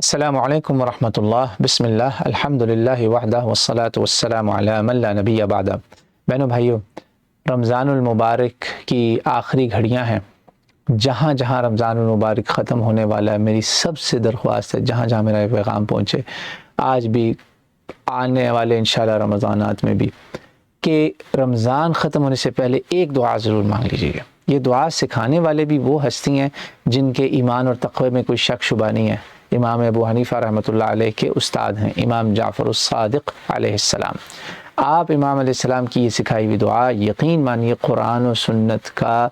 السلام علیکم ورحمۃ اللہ، بسم اللہ، الحمد للہ وحدہ والصلاة والسلام علی من لا نبی بعدہ۔ بہنوں بھائیوں، رمضان المبارک کی آخری گھڑیاں ہیں۔ جہاں جہاں رمضان المبارک ختم ہونے والا ہے، میری سب سے درخواست ہے جہاں جہاں میرا یہ پیغام پہنچے، آج بھی آنے والے انشاءاللہ رمضانات میں بھی، کہ رمضان ختم ہونے سے پہلے ایک دعا ضرور مانگ لیجیے گا۔ یہ دعا سکھانے والے بھی وہ ہستی ہیں جن کے ایمان اور تقوی میں کوئی شک شبہ نہیں ہے۔ امام ابو حنیفہ رحمۃ اللہ علیہ کے استاد ہیں امام جعفر الصادق علیہ السلام۔ آپ امام علیہ السلام کی یہ سکھائی ہوئی دعا یقین مانیے قرآن و سنت کا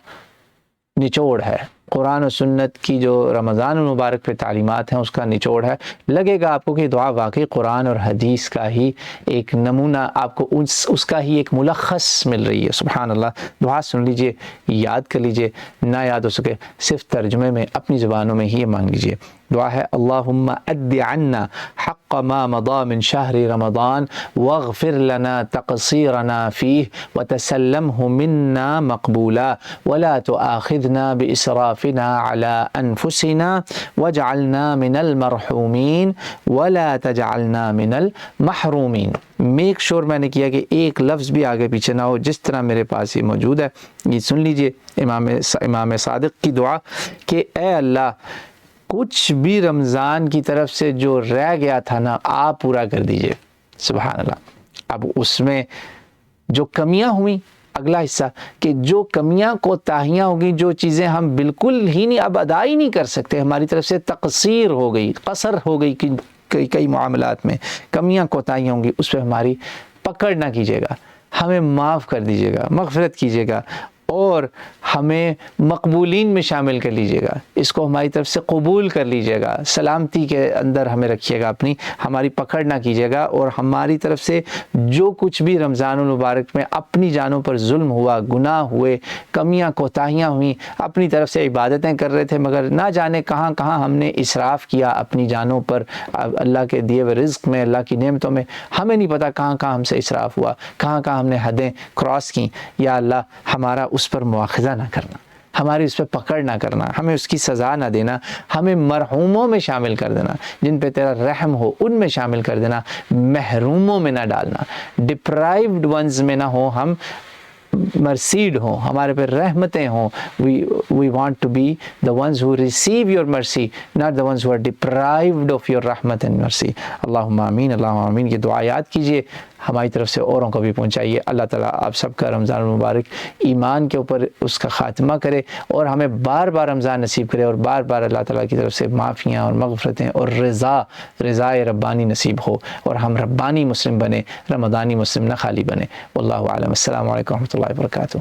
نچوڑ ہے۔ قرآن و سنت کی جو رمضان المبارک پہ تعلیمات ہیں اس کا نچوڑ ہے۔ لگے گا آپ کو کہ دعا واقعی قرآن اور حدیث کا ہی ایک نمونہ، آپ کو اس کا ہی ایک ملخص مل رہی ہے۔ سبحان اللہ، دعا سن لیجئے، یاد کر لیجئے، نہ یاد ہو سکے صرف ترجمے میں اپنی زبانوں میں ہی مانگ لیجئے۔ دعا ہے اللہم اد عنا حق ما مضى من شہر رمضان واغفر لنا تقصیرنا فیہ وتسلمہ منا مقبولا ولا تؤاخذنا بإسرافنا على انفسنا واجعلنا من المرحومین ولا تجعلنا من المحرومین۔ میک شور میں نے کیا کہ ایک لفظ بھی آگے پیچھے نہ ہو، جس طرح میرے پاس یہ موجود ہے یہ سن لیجئے۔ امام صادق کی دعا کہ اے اللہ، کچھ بھی رمضان کی طرف سے جو رہ گیا تھا نا، آپ پورا کر دیجئے۔ سبحان اللہ۔ اب اس میں جو کمیاں ہوئیں، اگلا حصہ کہ جو کمیاں کوتاہیاں ہو گئی، جو چیزیں ہم بالکل ہی نہیں اب ادا ہی نہیں کر سکتے، ہماری طرف سے تقصیر ہو گئی، قصر ہو گئی، کئی معاملات میں کمیاں کوتاہیاں ہوں گی، اس پہ ہماری پکڑ نہ کیجیے گا، ہمیں معاف کر دیجیے گا، مغفرت کیجیے گا، اور ہمیں مقبولین میں شامل کر لیجیے گا، اس کو ہماری طرف سے قبول کر لیجیے گا، سلامتی کے اندر ہمیں رکھیے گا، اپنی ہماری پکڑ نہ کیجیے گا، اور ہماری طرف سے جو کچھ بھی رمضان المبارک میں اپنی جانوں پر ظلم ہوا، گناہ ہوئے، کمیاں کوتاہیاں ہوئیں، اپنی طرف سے عبادتیں کر رہے تھے مگر نہ جانے کہاں کہاں ہم نے اسراف کیا اپنی جانوں پر، اللہ کے دیے ہوئے رزق میں، اللہ کی نعمتوں میں، ہمیں نہیں پتا کہاں کہاں ہم سے اسراف ہوا، کہاں کہاں ہم نے حدیں کراس کی۔ یا اللہ ہمارا اس پر مواخذہ نہ کرنا، ہماری اس پہ پکڑ نہ کرنا، ہمیں اس کی سزا نہ دینا، ہمیں مرحوموں میں شامل کر دینا، جن پہ تیرا رحم ہو ان میں شامل کر دینا، محروموں میں نہ ڈالنا، ڈپرائیوڈ ونز میں نہ ہو ہم، مرسیڈ ہوں، ہمارے پہ رحمتیں ہوں۔ we want to be the ones who receive your mercy, not the ones who are deprived of your rahmat and mercy۔ اللہم آمین، اللہم آمین۔ یہ دعا یاد کیجئے، ہماری طرف سے اوروں کو بھی پہنچائیے۔ اللہ تعالیٰ آپ سب کا رمضان المبارک ایمان کے اوپر اس کا خاتمہ کرے، اور ہمیں بار بار رمضان نصیب کرے، اور بار بار اللہ تعالیٰ کی طرف سے معافیاں اور مغفرتیں اور رضا ربانی نصیب ہو، اور ہم ربانی مسلم بنے، رمضانی مسلم نہ خالی بنے۔ واللہ اعلم۔ السلام علیکم ورحمۃ اللہ وبرکاتہ۔